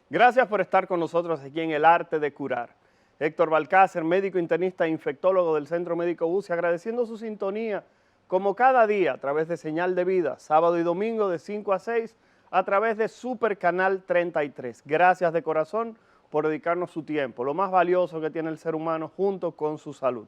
Gracias por estar con nosotros aquí en El Arte de Curar. Héctor Balcácer, médico internista e infectólogo del Centro Médico UCI, agradeciendo su sintonía como cada día a través de Señal de Vida, sábado y domingo de 5 a 6 a través de Super Canal 33. Gracias de corazón por dedicarnos su tiempo, lo más valioso que tiene el ser humano junto con su salud.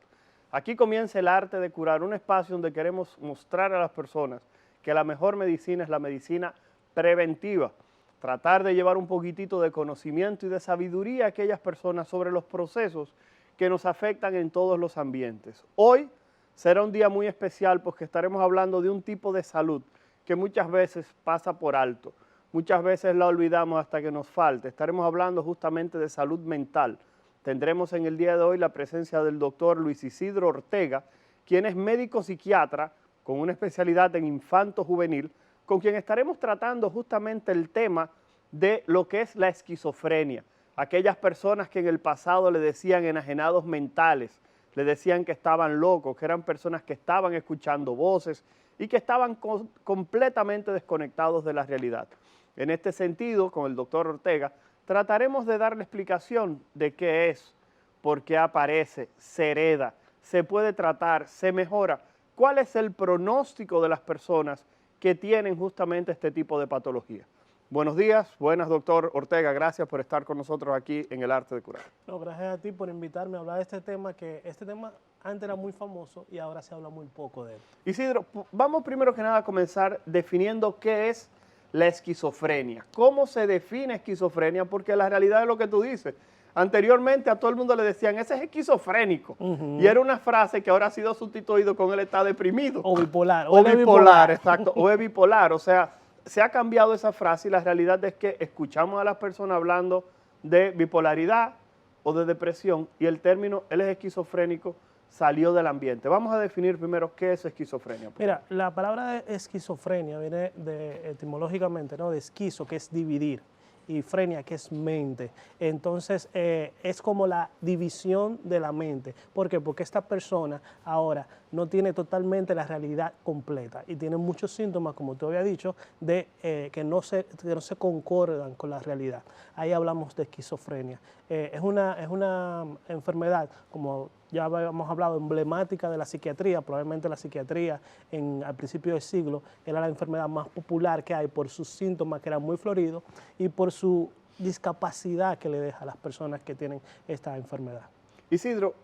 Aquí comienza El Arte de Curar, un espacio donde queremos mostrar a las personas que la mejor medicina es la medicina preventiva. Tratar de llevar un poquitito de conocimiento y de sabiduría a aquellas personas sobre los procesos que nos afectan en todos los ambientes. Hoy será un día muy especial porque estaremos hablando de un tipo de salud que muchas veces pasa por alto, muchas veces la olvidamos hasta que nos falte. Estaremos hablando justamente de salud mental. Tendremos en el día de hoy la presencia del doctor Luis Isidro Ortega, quien es médico psiquiatra con una especialidad en infanto juvenil, con quien estaremos tratando justamente el tema de lo que es la esquizofrenia. Aquellas personas que en el pasado le decían enajenados mentales, le decían que estaban locos, que eran personas que estaban escuchando voces y que estaban completamente desconectados de la realidad. En este sentido, con el doctor Ortega, trataremos de darle explicación de qué es, por qué aparece, se hereda, se puede tratar, se mejora, cuál es el pronóstico de las personas que tienen justamente este tipo de patología. Buenos días, buenas doctor Ortega, gracias por estar con nosotros aquí en El Arte de Curar. No, gracias a ti por invitarme a hablar de este tema, que este tema antes era muy famoso y ahora se habla muy poco de él. Isidro, vamos primero que nada a comenzar definiendo qué es la esquizofrenia. ¿Cómo se define esquizofrenia? Porque la realidad es lo que tú dices. Anteriormente a todo el mundo le decían, ese es esquizofrénico. Y era una frase que ahora ha sido sustituido con él está deprimido. O bipolar. O bipolar, exacto. O es bipolar. O sea, se ha cambiado esa frase y la realidad es que escuchamos a las personas hablando de bipolaridad o de depresión y el término, él es esquizofrénico, salió del ambiente. Vamos a definir primero qué es esquizofrenia. Mira, la palabra esquizofrenia viene etimológicamente, ¿no? De esquizo, que es dividir, y frenia, que es mente. Entonces, es como la división de la mente. ¿Por qué? Porque esta persona ahora no tiene totalmente la realidad completa y tiene muchos síntomas, como te había dicho, de que no se concordan con la realidad. Ahí hablamos de esquizofrenia. Es una enfermedad, como ya habíamos hablado, emblemática de la psiquiatría. Probablemente la psiquiatría al principio del siglo era la enfermedad más popular que hay por sus síntomas que eran muy floridos y por su discapacidad que le deja a las personas que tienen esta enfermedad. Isidro,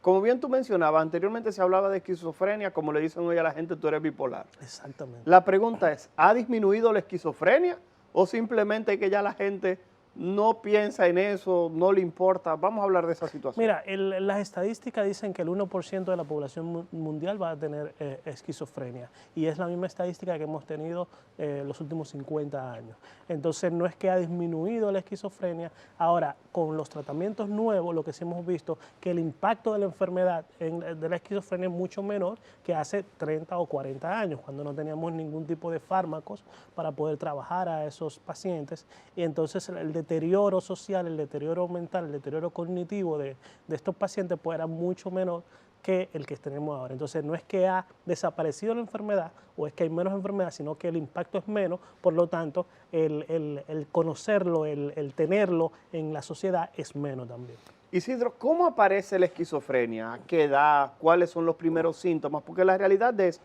como bien tú mencionabas, anteriormente se hablaba de esquizofrenia, como le dicen hoy a la gente, tú eres bipolar. Exactamente. La pregunta es, ¿ha disminuido la esquizofrenia o simplemente que ya la gente no piensa en eso, no le importa? Vamos a hablar de esa situación. Mira, las estadísticas dicen que el 1% de la población mundial va a tener esquizofrenia y es la misma estadística que hemos tenido los últimos 50 años. Entonces no es que ha disminuido la esquizofrenia. Ahora, con los tratamientos nuevos, lo que sí hemos visto que el impacto de la enfermedad de la esquizofrenia es mucho menor que hace 30 o 40 años, cuando no teníamos ningún tipo de fármacos para poder trabajar a esos pacientes, y entonces el deterioro social, el deterioro mental, el deterioro cognitivo de estos pacientes pues era mucho menor que el que tenemos ahora. Entonces no es que ha desaparecido la enfermedad o es que hay menos enfermedad, sino que el impacto es menos, por lo tanto el conocerlo, el tenerlo en la sociedad es menos también. Isidro, ¿cómo aparece la esquizofrenia? ¿A qué edad? ¿Cuáles son los primeros síntomas? Porque la realidad es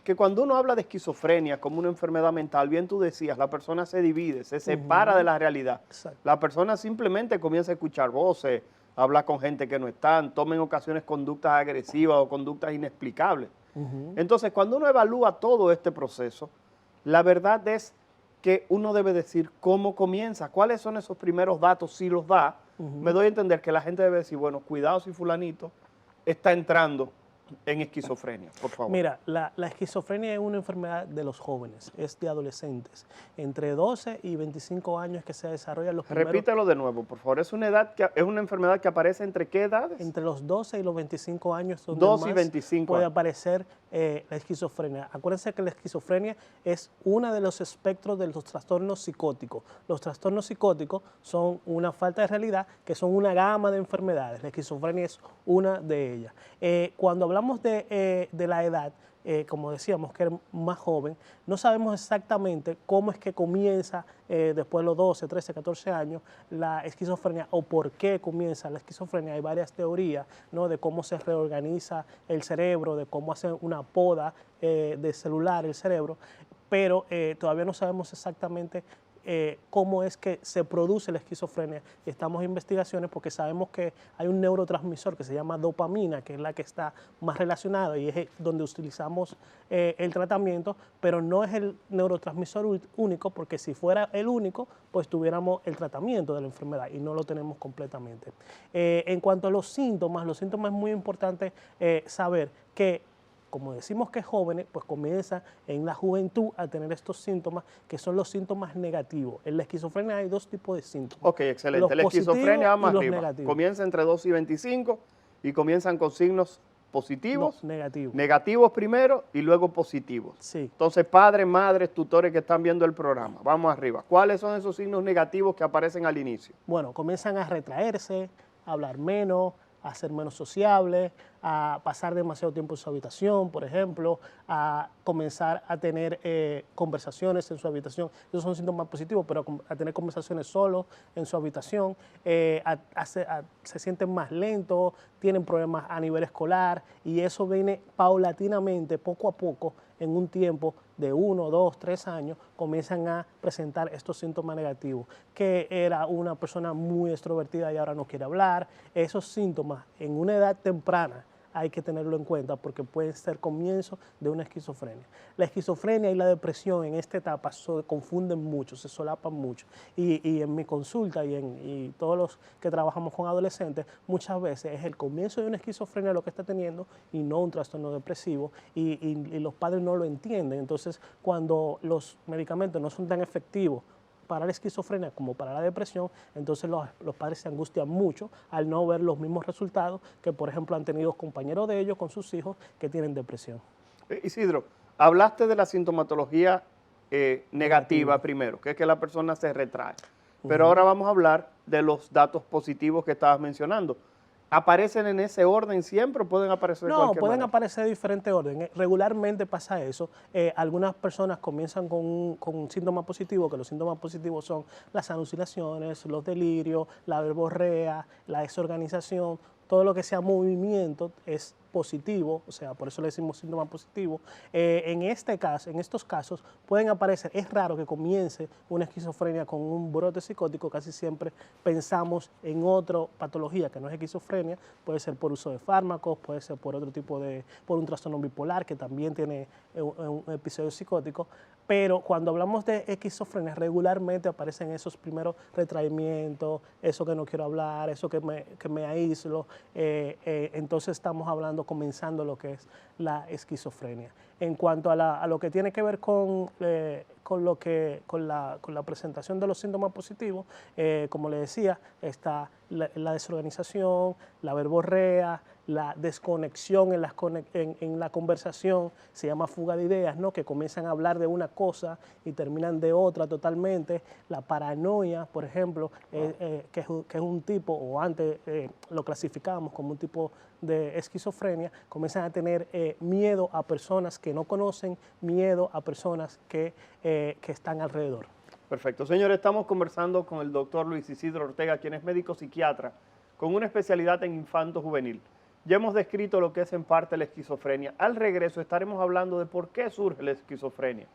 que cuando uno habla de esquizofrenia como una enfermedad mental, bien tú decías, la persona se divide, se separa de la realidad. Exacto. La persona simplemente comienza a escuchar voces, a hablar con gente que no están, toma en ocasiones conductas agresivas o conductas inexplicables. Entonces, cuando uno evalúa todo este proceso, la verdad es que uno debe decir cómo comienza, cuáles son esos primeros datos, si los da. Me doy a entender que la gente debe decir, bueno, cuidado si fulanito está entrando en esquizofrenia, por favor. Mira, la esquizofrenia es una enfermedad de los jóvenes, es de adolescentes, entre 12 y 25 años que se desarrollan los primeros... Repítelo de nuevo, por favor. ¿Es una enfermedad que aparece entre qué edades? Entre los 12 y los 25 años, donde 12 y 25 puede años. aparecer la esquizofrenia. Acuérdense que la esquizofrenia es uno de los espectros de los trastornos psicóticos. Los trastornos psicóticos son una falta de realidad, que son una gama de enfermedades. La esquizofrenia es una de ellas. Cuando hablamos de la edad, como decíamos, que es más joven, no sabemos exactamente cómo es que comienza después de los 12, 13, 14 años la esquizofrenia o por qué comienza la esquizofrenia. Hay varias teorías, ¿no?, de cómo se reorganiza el cerebro, de cómo hace una poda de celular el cerebro, pero todavía no sabemos exactamente cómo es que se produce la esquizofrenia. Estamos en investigaciones porque sabemos que hay un neurotransmisor que se llama dopamina, que es la que está más relacionada y es donde utilizamos el tratamiento, pero no es el neurotransmisor único, porque si fuera el único, pues tuviéramos el tratamiento de la enfermedad y no lo tenemos completamente. En cuanto a los síntomas es muy importante saber que, como decimos que jóvenes, pues comienza en la juventud a tener estos síntomas que son los síntomas negativos. En la esquizofrenia hay dos tipos de síntomas. Ok, excelente. La esquizofrenia va más arriba. Negativos. Comienza entre 2 y 25 y comienzan con signos positivos. No, negativos. Negativos primero y luego positivos. Sí. Entonces, padres, madres, tutores que están viendo el programa, vamos arriba. ¿Cuáles son esos signos negativos que aparecen al inicio? Bueno, comienzan a retraerse, a hablar menos, a ser menos sociables, a pasar demasiado tiempo en su habitación, por ejemplo, a comenzar a tener conversaciones en su habitación. Esos son síntomas positivos, pero a tener conversaciones solos en su habitación, se sienten más lentos, tienen problemas a nivel escolar, y eso viene paulatinamente, poco a poco, en un tiempo de 1, 2, 3 años, comienzan a presentar estos síntomas negativos, que era una persona muy extrovertida y ahora no quiere hablar. Esos síntomas en una edad temprana hay que tenerlo en cuenta porque pueden ser comienzo de una esquizofrenia. La esquizofrenia y la depresión en esta etapa se confunden mucho, se solapan mucho. Y en mi consulta y todos los que trabajamos con adolescentes, muchas veces es el comienzo de una esquizofrenia lo que está teniendo y no un trastorno depresivo, y los padres no lo entienden. Entonces, cuando los medicamentos no son tan efectivos para la esquizofrenia como para la depresión, entonces los padres se angustian mucho al no ver los mismos resultados que, por ejemplo, han tenido compañeros de ellos con sus hijos que tienen depresión. Isidro, hablaste de la sintomatología negativa primero, que es que la persona se retrae. Pero ahora vamos a hablar de los datos positivos que estabas mencionando. ¿Aparecen en ese orden siempre o pueden aparecer de cualquier manera? No, pueden aparecer de diferente orden. Regularmente pasa eso. Algunas personas comienzan con un síntoma positivo, que los síntomas positivos son las alucinaciones, los delirios, la verborrea, la desorganización. Todo lo que sea movimiento es positivo, o sea, por eso le decimos síntoma positivo. En estos casos pueden aparecer, es raro que comience una esquizofrenia con un brote psicótico, casi siempre pensamos en otra patología que no es esquizofrenia, puede ser por uso de fármacos, puede ser por otro tipo por un trastorno bipolar que también tiene un episodio psicótico, pero cuando hablamos de esquizofrenia regularmente aparecen esos primeros retraimientos, eso que no quiero hablar, eso que me aíslo, entonces estamos comenzando lo que es la esquizofrenia. En cuanto a lo que tiene que ver con la presentación de los síntomas positivos, como le decía, está la desorganización, la verborrea, la desconexión en la conversación, se llama fuga de ideas, ¿no?, que comienzan a hablar de una cosa y terminan de otra totalmente. La paranoia, por ejemplo, que es un tipo, o antes lo clasificábamos como un tipo de esquizofrenia, comienzan a tener miedo a personas que no conocen, miedo a personas que están alrededor. Perfecto. Señores, estamos conversando con el doctor Luis Isidro Ortega, quien es médico psiquiatra con una especialidad en infanto juvenil. Ya hemos descrito lo que es en parte la esquizofrenia. Al regreso estaremos hablando de por qué surge la esquizofrenia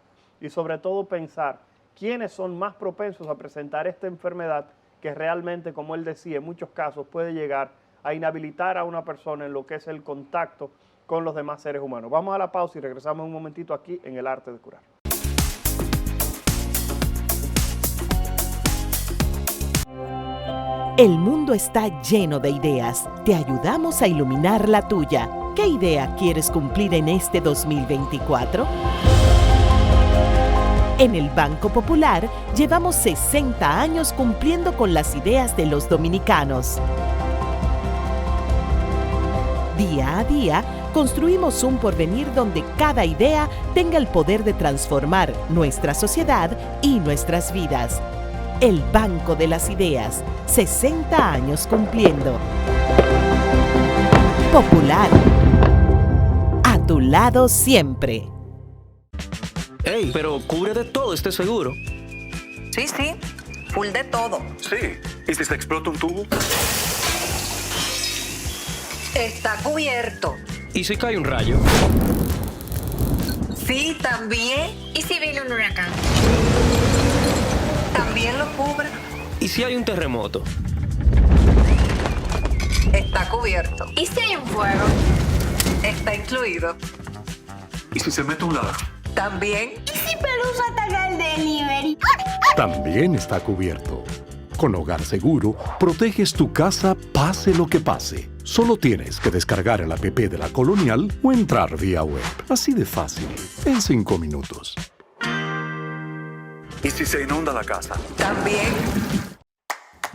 y sobre todo pensar quiénes son más propensos a presentar esta enfermedad que realmente, como él decía, en muchos casos puede llegar a inhabilitar a una persona en lo que es el contacto con los demás seres humanos. Vamos a la pausa y regresamos un momentito aquí en El Arte de Curar. El mundo está lleno de ideas. Te ayudamos a iluminar la tuya. ¿Qué idea quieres cumplir en este 2024? En el Banco Popular llevamos 60 años cumpliendo con las ideas de los dominicanos. Día a día, construimos un porvenir donde cada idea tenga el poder de transformar nuestra sociedad y nuestras vidas. El Banco de las Ideas, 60 años cumpliendo. Popular, a tu lado siempre. Ey, pero cubre de todo este seguro. Sí, full de todo. Sí, ¿y si se explota un tubo? Está cubierto. ¿Y si cae un rayo? Sí, también. ¿Y si viene un huracán? También lo cubre. ¿Y si hay un terremoto? Está cubierto. ¿Y si hay un fuego? Está incluido. ¿Y si se mete un ladrón? También. ¿Y si Pelusa ataca el delivery? También está cubierto. Con Hogar Seguro, proteges tu casa pase lo que pase. Solo tienes que descargar el app de La Colonial o entrar vía web. Así de fácil, en 5 minutos. ¿Y si se inunda la casa? También.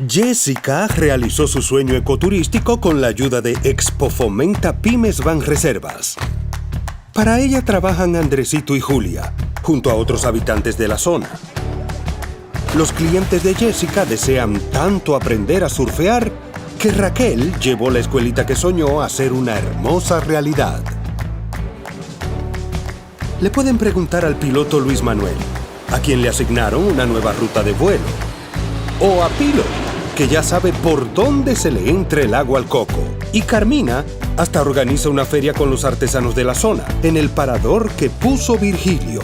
Jessica realizó su sueño ecoturístico con la ayuda de Expo Fomenta Pymes Banreservas. Para ella trabajan Andresito y Julia, junto a otros habitantes de la zona. Los clientes de Jessica desean tanto aprender a surfear que Raquel llevó la escuelita que soñó a ser una hermosa realidad. Le pueden preguntar al piloto Luis Manuel, a quien le asignaron una nueva ruta de vuelo. O a Pilo, que ya sabe por dónde se le entra el agua al coco. Y Carmina hasta organiza una feria con los artesanos de la zona, en el parador que puso Virgilio.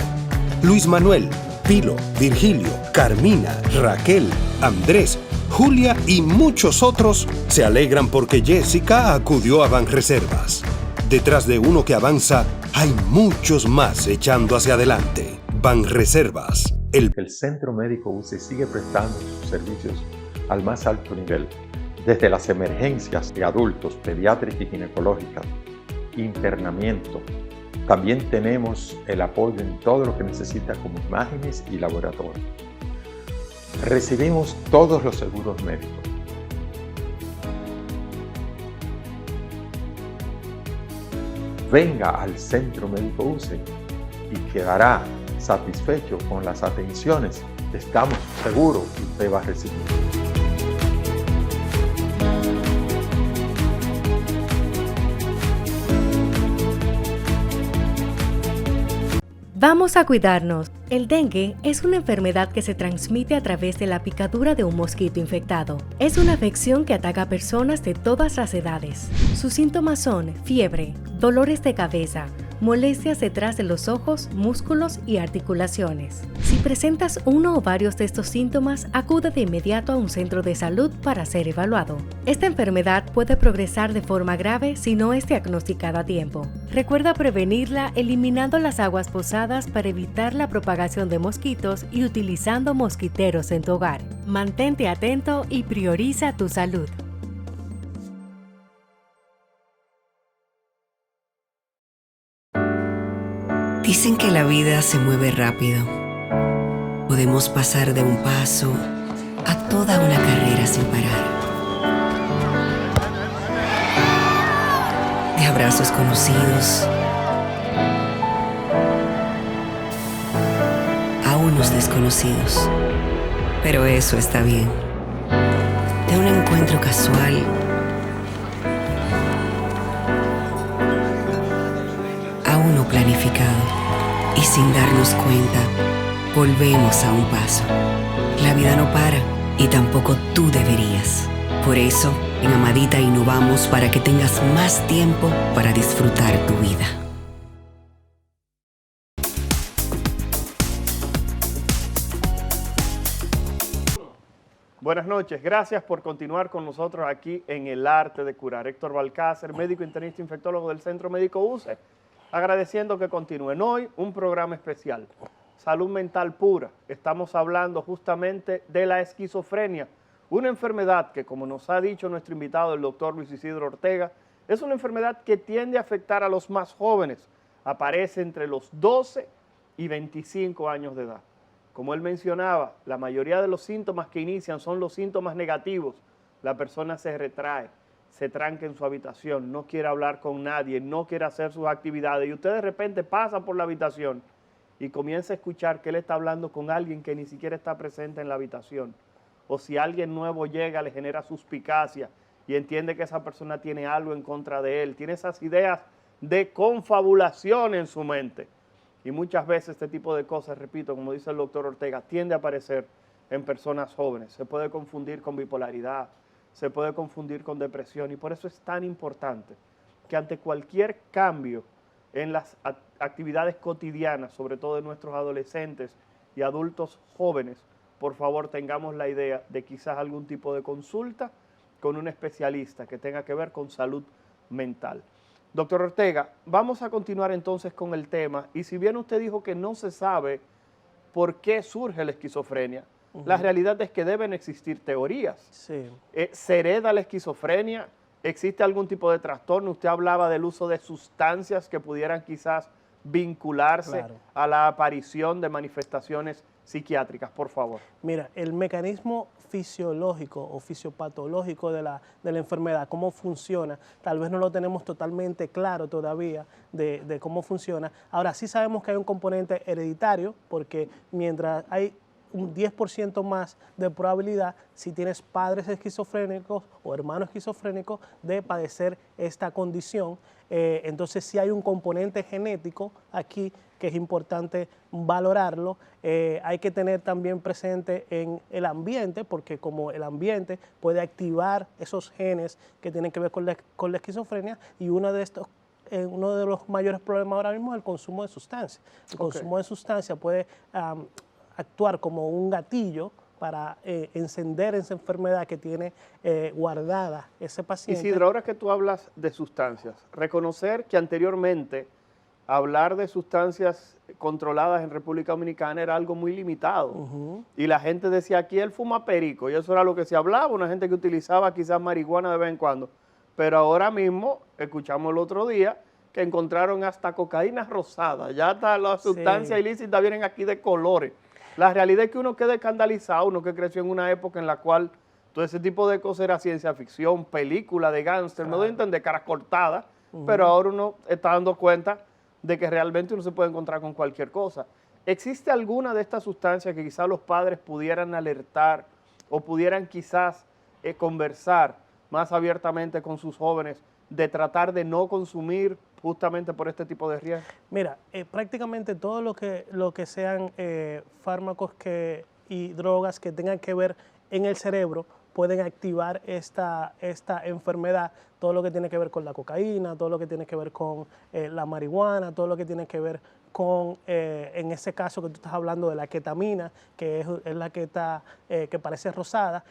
Luis Manuel, Pilo, Virgilio, Carmina, Raquel, Andrés, Julia y muchos otros se alegran porque Jessica acudió a Banreservas. Detrás de uno que avanza, hay muchos más echando hacia adelante. Banreservas. El Centro Médico UCE sigue prestando sus servicios al más alto nivel, desde las emergencias de adultos, pediátricas y ginecológicas, internamiento. También tenemos el apoyo en todo lo que necesita como imágenes y laboratorio. Recibimos todos los seguros médicos. Venga al Centro Médico UCE y quedará satisfecho con las atenciones que estamos seguros que usted va a recibir. Vamos a cuidarnos. El dengue es una enfermedad que se transmite a través de la picadura de un mosquito infectado. Es una afección que ataca a personas de todas las edades. Sus síntomas son fiebre, dolores de cabeza, molestias detrás de los ojos, músculos y articulaciones. Si presentas uno o varios de estos síntomas, acude de inmediato a un centro de salud para ser evaluado. Esta enfermedad puede progresar de forma grave si no es diagnosticada a tiempo. Recuerda prevenirla eliminando las aguas posadas para evitar la propagación de mosquitos y utilizando mosquiteros en tu hogar. Mantente atento y prioriza tu salud. Dicen que la vida se mueve rápido. Podemos pasar de un paso a toda una carrera sin parar. De abrazos conocidos a unos desconocidos. Pero eso está bien. De un encuentro casual a uno planificado. Y sin darnos cuenta, volvemos a un paso. La vida no para y tampoco tú deberías. Por eso, en Amadita innovamos para que tengas más tiempo para disfrutar tu vida. Buenas noches, gracias por continuar con nosotros aquí en El Arte de Curar. Héctor Balcácer, médico internista infectólogo del Centro Médico UCE, agradeciendo que continúen. Hoy un programa especial, Salud Mental Pura. Estamos hablando justamente de la esquizofrenia, una enfermedad que, como nos ha dicho nuestro invitado, el doctor Luis Isidro Ortega, es una enfermedad que tiende a afectar a los más jóvenes. Aparece entre los 12 y 25 años de edad. Como él mencionaba, la mayoría de los síntomas que inician son los síntomas negativos. La persona se retrae, se tranca en su habitación, no quiere hablar con nadie, no quiere hacer sus actividades y usted de repente pasa por la habitación y comienza a escuchar que él está hablando con alguien que ni siquiera está presente en la habitación. O si alguien nuevo llega, le genera suspicacia y entiende que esa persona tiene algo en contra de él, tiene esas ideas de confabulación en su mente. Y muchas veces este tipo de cosas, repito, como dice el doctor Ortega, tiende a aparecer en personas jóvenes. Se puede confundir con bipolaridad, se puede confundir con depresión, y por eso es tan importante que ante cualquier cambio en las actividades cotidianas, sobre todo de nuestros adolescentes y adultos jóvenes, por favor tengamos la idea de quizás algún tipo de consulta con un especialista que tenga que ver con salud mental. Doctor Ortega, vamos a continuar entonces con el tema, y si bien usted dijo que no se sabe por qué surge la esquizofrenia, la realidad es que deben existir teorías. Sí. ¿Se hereda la esquizofrenia? ¿Existe algún tipo de trastorno? Usted hablaba del uso de sustancias que pudieran quizás vincularse a la aparición de manifestaciones psiquiátricas, por favor. Mira, el mecanismo fisiológico o fisiopatológico de la enfermedad, cómo funciona, tal vez no lo tenemos totalmente claro todavía de cómo funciona. Ahora sí sabemos que hay un componente hereditario, porque mientras hay un 10% más de probabilidad, si tienes padres esquizofrénicos o hermanos esquizofrénicos, de padecer esta condición. Entonces sí hay un componente genético aquí que es importante valorarlo. Hay que tener también presente en el ambiente, porque como el ambiente puede activar esos genes que tienen que ver con la esquizofrenia, y uno de los mayores problemas ahora mismo es el consumo de sustancias. El consumo de sustancias puede actuar como un gatillo para encender esa enfermedad que tiene guardada ese paciente. Isidro, ahora que tú hablas de sustancias, reconocer que anteriormente hablar de sustancias controladas en República Dominicana era algo muy limitado. Y la gente decía, aquí él fuma perico, y eso era lo que se hablaba, una gente que utilizaba quizás marihuana de vez en cuando. Pero ahora mismo, escuchamos el otro día, que encontraron hasta cocaína rosada, ya hasta las sustancias ilícitas vienen aquí de colores. La realidad es que uno queda escandalizado, uno que creció en una época en la cual todo ese tipo de cosas era ciencia ficción, película de gángster, no doy a entender, cara cortada, pero ahora uno está dando cuenta de que realmente uno se puede encontrar con cualquier cosa. ¿Existe alguna de estas sustancias que quizás los padres pudieran alertar o pudieran quizás conversar más abiertamente con sus jóvenes de tratar de no consumir justamente por este tipo de riesgos? Mira, prácticamente todo lo que sean fármacos y drogas que tengan que ver en el cerebro pueden activar esta enfermedad. Todo lo que tiene que ver con la cocaína, todo lo que tiene que ver con la marihuana, todo lo que tiene que ver con, en ese caso que tú estás hablando de la ketamina, que es la que parece rosada,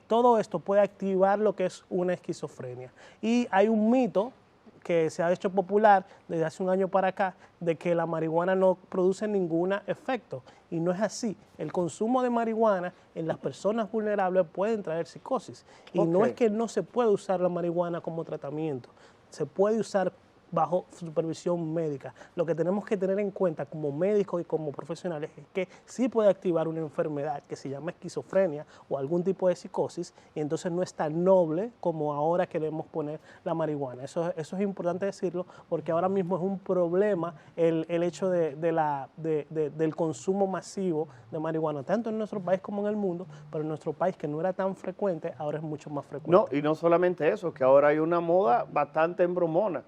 todo esto puede activar lo que es una esquizofrenia. Y hay un mito que se ha hecho popular desde hace un año para acá, de que la marihuana no produce ningún efecto, y no es así. El consumo de marihuana en las personas vulnerables puede traer psicosis, y no es que no se puede usar la marihuana como tratamiento, se puede usar bajo supervisión médica. Lo que tenemos que tener en cuenta como médicos y como profesionales es que sí puede activar una enfermedad que se llama esquizofrenia o algún tipo de psicosis, y entonces no es tan noble como ahora queremos poner la marihuana. Eso es importante decirlo, porque ahora mismo es un problema el hecho del consumo masivo de marihuana, tanto en nuestro país como en el mundo, pero en nuestro país, que no era tan frecuente, ahora es mucho más frecuente. No, y no solamente eso, que ahora hay una moda bastante embromona.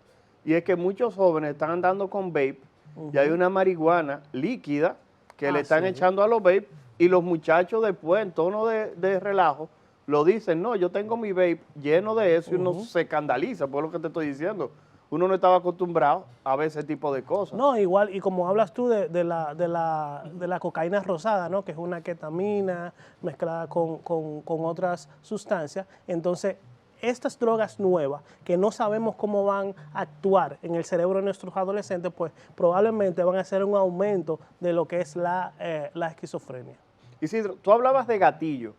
Y es que muchos jóvenes están andando con vape y hay una marihuana líquida que le están echando a los vape, y los muchachos después, en tono de relajo, lo dicen, no, yo tengo mi vape lleno de eso, y uno se escandaliza por lo que te estoy diciendo. Uno no estaba acostumbrado a ver ese tipo de cosas. No, igual, y como hablas tú de la cocaína rosada, ¿no?, que es una ketamina mezclada con otras sustancias, entonces estas drogas nuevas, que no sabemos cómo van a actuar en el cerebro de nuestros adolescentes, pues probablemente van a hacer un aumento de lo que es la esquizofrenia. Isidro, tú hablabas de gatillo,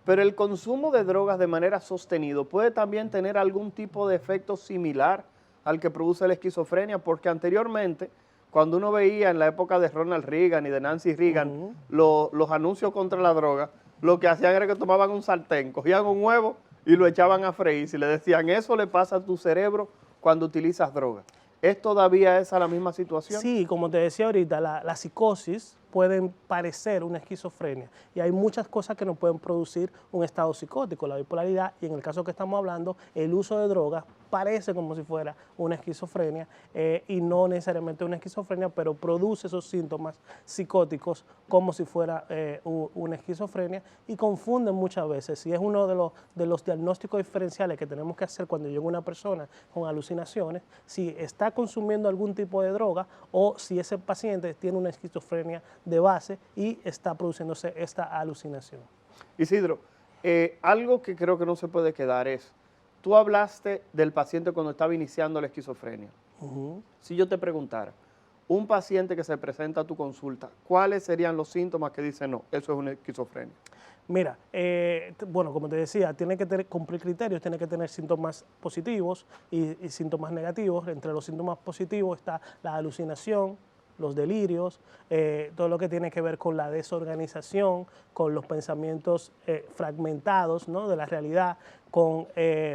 pero el consumo de drogas de manera sostenida puede también tener algún tipo de efecto similar al que produce la esquizofrenia, porque anteriormente, cuando uno veía en la época de Ronald Reagan y de Nancy Reagan los anuncios contra la droga, lo que hacían era que tomaban un sartén, cogían un huevo y lo echaban a freír, y le decían, eso le pasa a tu cerebro cuando utilizas droga. ¿Es todavía esa la misma situación? Sí, como te decía ahorita, la psicosis pueden parecer una esquizofrenia. Y hay muchas cosas que nos pueden producir un estado psicótico, la bipolaridad, y en el caso que estamos hablando, el uso de drogas parece como si fuera una esquizofrenia y no necesariamente una esquizofrenia, pero produce esos síntomas psicóticos como si fuera una esquizofrenia y confunden muchas veces. Y es uno de los diagnósticos diferenciales que tenemos que hacer cuando llega una persona con alucinaciones, si está consumiendo algún tipo de droga o si ese paciente tiene una esquizofrenia de base y está produciéndose esta alucinación. Isidro, algo que creo que no se puede quedar es, tú hablaste del paciente cuando estaba iniciando la esquizofrenia. Si yo te preguntara, un paciente que se presenta a tu consulta, ¿cuáles serían los síntomas que dice no, eso es una esquizofrenia? Mira, bueno, como te decía, tiene que cumplir criterios, tiene que tener síntomas positivos y síntomas negativos. Entre los síntomas positivos está la alucinación, los delirios, todo lo que tiene que ver con la desorganización, con los pensamientos fragmentados, ¿no?, de la realidad, con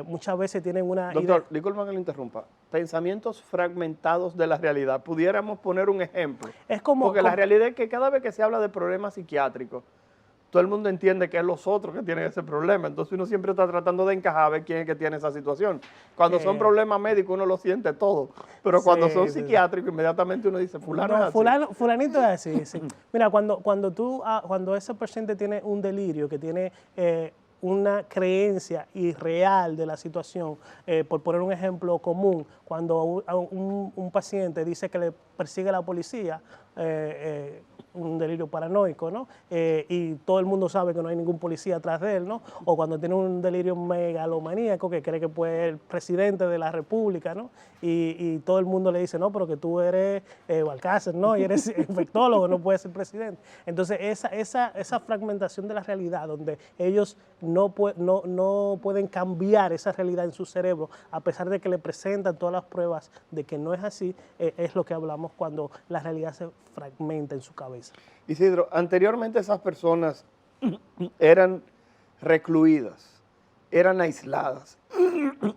muchas veces tienen una... Doctor, disculpa que le interrumpa. Pensamientos fragmentados de la realidad. ¿Pudiéramos poner un ejemplo? Es como... Porque la realidad es que cada vez que se habla de problemas psiquiátricos, todo el mundo entiende que es los otros que tienen ese problema. Entonces uno siempre está tratando de encajar a ver quién es que tiene esa situación. Cuando son problemas médicos uno lo siente todo. Pero cuando son psiquiátricos, inmediatamente uno dice, fulano es así. Fulanito es así, sí. Mira, cuando ese paciente tiene un delirio, que tiene una creencia irreal de la situación, por poner un ejemplo común, cuando un paciente dice que le persigue la policía, un delirio paranoico, ¿no? Y todo el mundo sabe que no hay ningún policía atrás de él, ¿no? O cuando tiene un delirio megalomaníaco que cree que puede ser el presidente de la república, ¿no? Y todo el mundo le dice, no, pero que tú eres Balcácer, ¿no? Y eres infectólogo, no puedes ser presidente. Entonces, esa fragmentación de la realidad, donde ellos no pueden cambiar esa realidad en su cerebro, a pesar de que le presentan todas las pruebas de que no es así, es lo que hablamos cuando la realidad se fragmenta en su cabeza. Isidro, anteriormente esas personas eran recluidas, eran aisladas,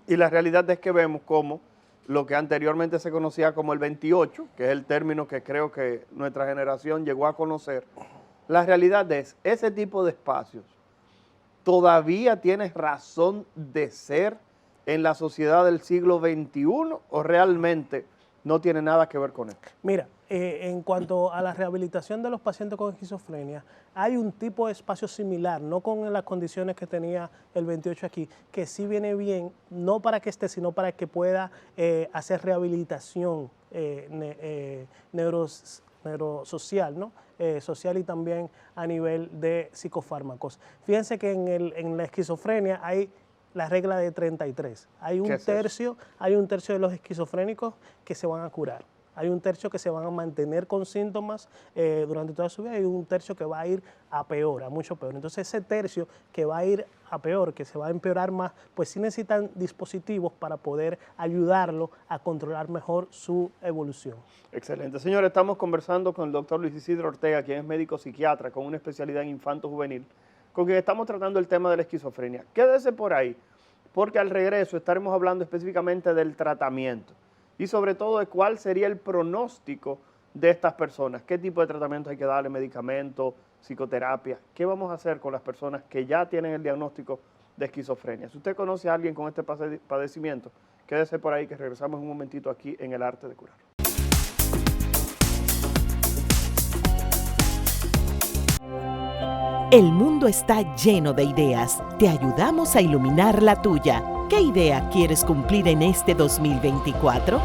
y la realidad es que vemos como lo que anteriormente se conocía como el 28, que es el término que creo que nuestra generación llegó a conocer, la realidad es, ese tipo de espacios todavía tiene razón de ser en la sociedad del siglo XXI o realmente no tiene nada que ver con esto. Mira, en cuanto a la rehabilitación de los pacientes con esquizofrenia, hay un tipo de espacio similar, no con las condiciones que tenía el 28 aquí, que sí viene bien, no para que esté, sino para que pueda hacer rehabilitación neurosocial, ¿no? Social y también a nivel de psicofármacos. Fíjense que en la esquizofrenia hay la regla de 33. Hay un tercio de los esquizofrénicos que se van a curar. Hay un tercio que se van a mantener con síntomas durante toda su vida y un tercio que va a ir a peor, a mucho peor. Entonces ese tercio que va a ir a peor, que se va a empeorar más, pues sí necesitan dispositivos para poder ayudarlo a controlar mejor su evolución. Excelente. Señores, estamos conversando con el doctor Luis Isidro Ortega, quien es médico psiquiatra con una especialidad en infanto-juvenil, con quien estamos tratando el tema de la esquizofrenia. Quédese por ahí, porque al regreso estaremos hablando específicamente del tratamiento y sobre todo de cuál sería el pronóstico de estas personas, qué tipo de tratamiento hay que darle, medicamentos, psicoterapia, qué vamos a hacer con las personas que ya tienen el diagnóstico de esquizofrenia. Si usted conoce a alguien con este padecimiento, quédese por ahí que regresamos en un momentito aquí en El Arte de Curar. El mundo está lleno de ideas. Te ayudamos a iluminar la tuya. ¿Qué idea quieres cumplir en este 2024?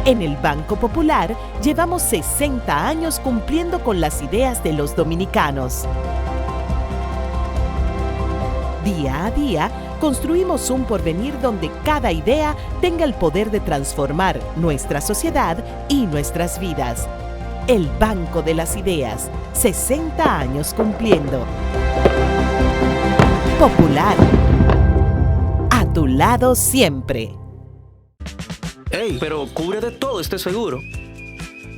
En el Banco Popular llevamos 60 años cumpliendo con las ideas de los dominicanos. Día a día, construimos un porvenir donde cada idea tenga el poder de transformar nuestra sociedad y nuestras vidas. El Banco de las Ideas, 60 años cumpliendo. Popular. A tu lado siempre. Ey, pero cubre de todo este seguro.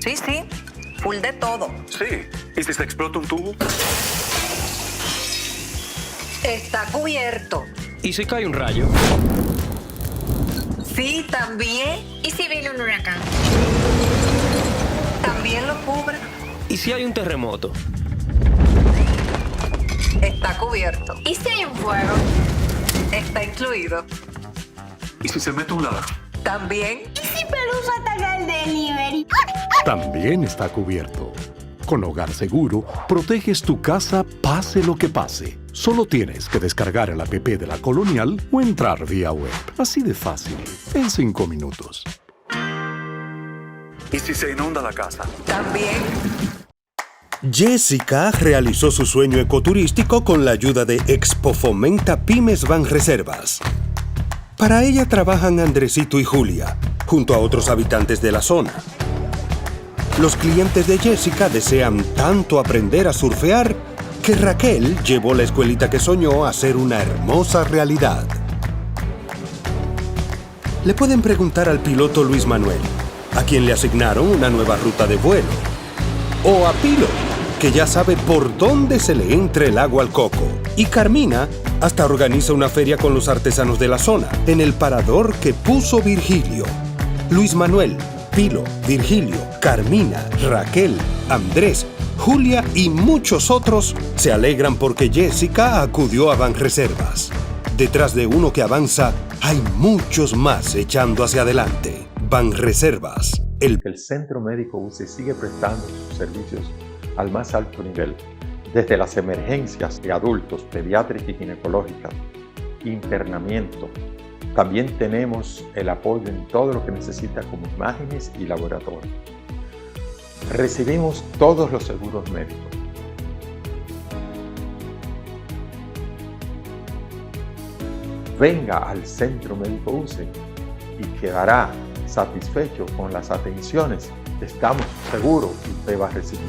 Sí, full de todo. Sí, ¿y si se explota un tubo? Está cubierto. ¿Y si cae un rayo? Sí, también. ¿Y si viene un huracán? También también lo cubre. ¿Y si hay un terremoto? Está cubierto. ¿Y si hay un fuego? Está incluido. ¿Y si se mete un ladrón? También. ¿Y si Pelusa ataca el delivery? También está cubierto. Con Hogar Seguro, proteges tu casa pase lo que pase. Solo tienes que descargar el app de la Colonial o entrar vía web. Así de fácil, en 5 minutos. ¿Y si se inunda la casa? También. Jessica realizó su sueño ecoturístico con la ayuda de Expo Fomenta Pymes Banreservas. Para ella trabajan Andresito y Julia, junto a otros habitantes de la zona. Los clientes de Jessica desean tanto aprender a surfear que Raquel llevó la escuelita que soñó a ser una hermosa realidad. Le pueden preguntar al piloto Luis Manuel, a quien le asignaron una nueva ruta de vuelo, o a Pilo, que ya sabe por dónde se le entra el agua al coco. Y Carmina hasta organiza una feria con los artesanos de la zona, en el parador que puso Virgilio. Luis Manuel, Pilo, Virgilio, Carmina, Raquel, Andrés, Julia y muchos otros se alegran porque Jessica acudió a Banreservas. Detrás de uno que avanza, hay muchos más echando hacia adelante. Banreservas. El Centro Médico UCE sigue prestando sus servicios al más alto nivel, desde las emergencias de adultos, pediátricas y ginecológicas, internamiento. También tenemos el apoyo en todo lo que necesita como imágenes y laboratorio. Recibimos todos los seguros médicos. Venga al Centro Médico UCE y quedará satisfecho con las atenciones que estamos seguros que usted va a recibir.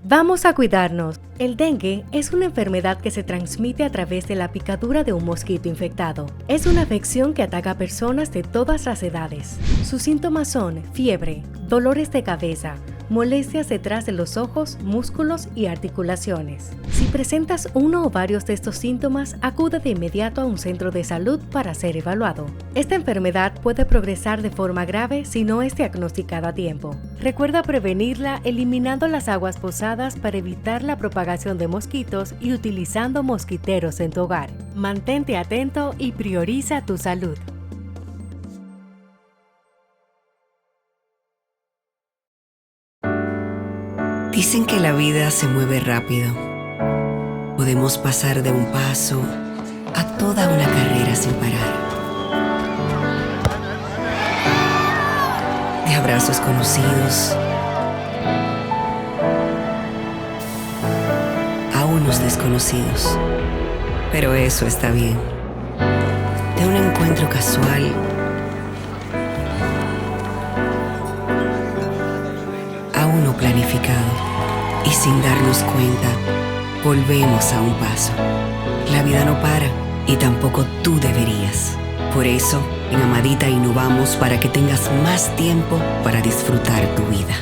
Vamos a cuidarnos. El dengue es una enfermedad que se transmite a través de la picadura de un mosquito infectado. Es una afección que ataca a personas de todas las edades. Sus síntomas son fiebre, dolores de cabeza, molestias detrás de los ojos, músculos y articulaciones. Si presentas uno o varios de estos síntomas, acude de inmediato a un centro de salud para ser evaluado. Esta enfermedad puede progresar de forma grave si no es diagnosticada a tiempo. Recuerda prevenirla eliminando las aguas posadas para evitar la propagación de mosquitos y utilizando mosquiteros en tu hogar. Mantente atento y prioriza tu salud. Dicen que la vida se mueve rápido. Podemos pasar de un paso a toda una carrera sin parar. De abrazos conocidos a unos desconocidos. Pero eso está bien. De un encuentro casual a uno planificado. Y sin darnos cuenta, volvemos a un paso. La vida no para y tampoco tú deberías. Por eso, en Amadita innovamos para que tengas más tiempo para disfrutar tu vida.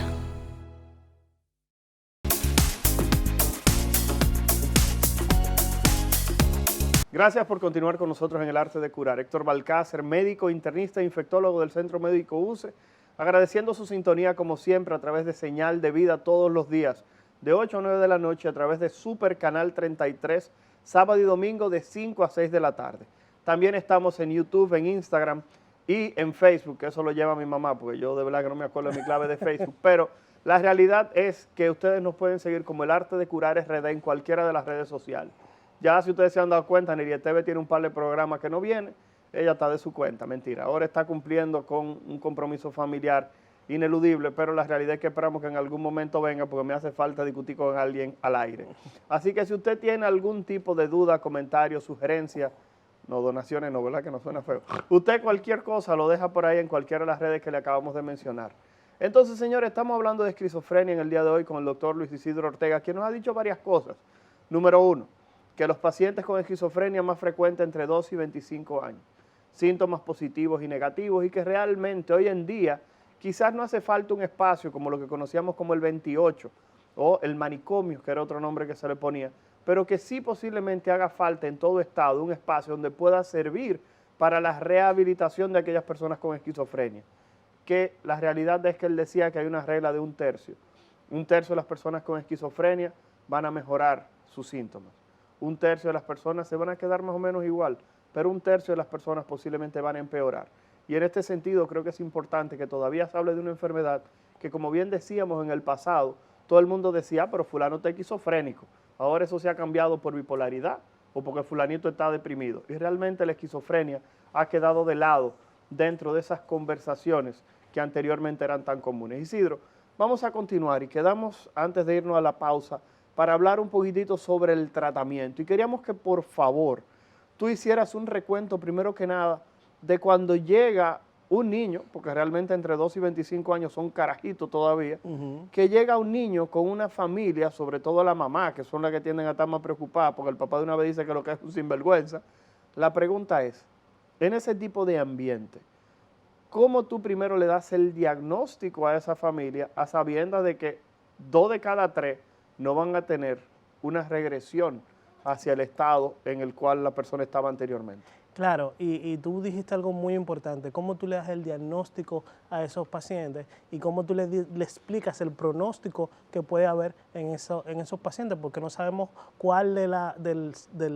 Gracias por continuar con nosotros en el arte de curar. Héctor Balcácer, médico, internista e infectólogo del Centro Médico UCE, agradeciendo su sintonía como siempre a través de Señal de Vida todos los días, de 8 a 9 de la noche a través de Super Canal 33, sábado y domingo de 5 a 6 de la tarde. También estamos en YouTube, en Instagram y en Facebook, que eso lo lleva mi mamá, porque yo de verdad que no me acuerdo de mi clave de Facebook, pero la realidad es que ustedes nos pueden seguir como El Arte de Curar RD en cualquiera de las redes sociales. Ya si ustedes se han dado cuenta, Neriel TV tiene un par de programas que no vienen, ella está de su cuenta, mentira. Ahora está cumpliendo con un compromiso familiar ineludible, pero la realidad es que esperamos que en algún momento venga porque me hace falta discutir con alguien al aire. Así que si usted tiene algún tipo de duda, comentario, sugerencia, no donaciones, no, ¿verdad? Que no suena feo. Usted cualquier cosa lo deja por ahí en cualquiera de las redes que le acabamos de mencionar. Entonces, señores, estamos hablando de esquizofrenia en el día de hoy con el doctor Luis Isidro Ortega, quien nos ha dicho varias cosas. Número 1, que los pacientes con esquizofrenia más frecuente entre 2 y 25 años. Síntomas positivos y negativos y que realmente hoy en día quizás no hace falta un espacio como lo que conocíamos como el 28 o el manicomio, que era otro nombre que se le ponía, pero que sí posiblemente haga falta en todo estado un espacio donde pueda servir para la rehabilitación de aquellas personas con esquizofrenia. Que la realidad es que él decía que hay una regla de 1/3. 1/3 de las personas con esquizofrenia van a mejorar sus síntomas. 1/3 de las personas se van a quedar más o menos igual, pero 1/3 de las personas posiblemente van a empeorar. Y en este sentido creo que es importante que todavía se hable de una enfermedad que, como bien decíamos en el pasado, todo el mundo decía, pero fulano está esquizofrénico. Ahora eso se ha cambiado por bipolaridad o porque fulanito está deprimido. Y realmente la esquizofrenia ha quedado de lado dentro de esas conversaciones que anteriormente eran tan comunes. Isidro, vamos a continuar y quedamos, antes de irnos a la pausa, para hablar un poquitito sobre el tratamiento. Y queríamos que, por favor, tú hicieras un recuento, primero que nada, de cuando llega un niño, porque realmente entre 2 y 25 años son carajitos todavía, que llega un niño con una familia, sobre todo la mamá, que son las que tienden a estar más preocupadas, porque el papá de una vez dice que lo que es un sinvergüenza. La pregunta es, en ese tipo de ambiente, ¿cómo tú primero le das el diagnóstico a esa familia a sabiendas de que 2 de cada 3 no van a tener una regresión hacia el estado en el cual la persona estaba anteriormente? Claro, y tú dijiste algo muy importante, cómo tú le das el diagnóstico a esos pacientes y cómo tú le explicas el pronóstico que puede haber en esos pacientes, porque no sabemos cuál de la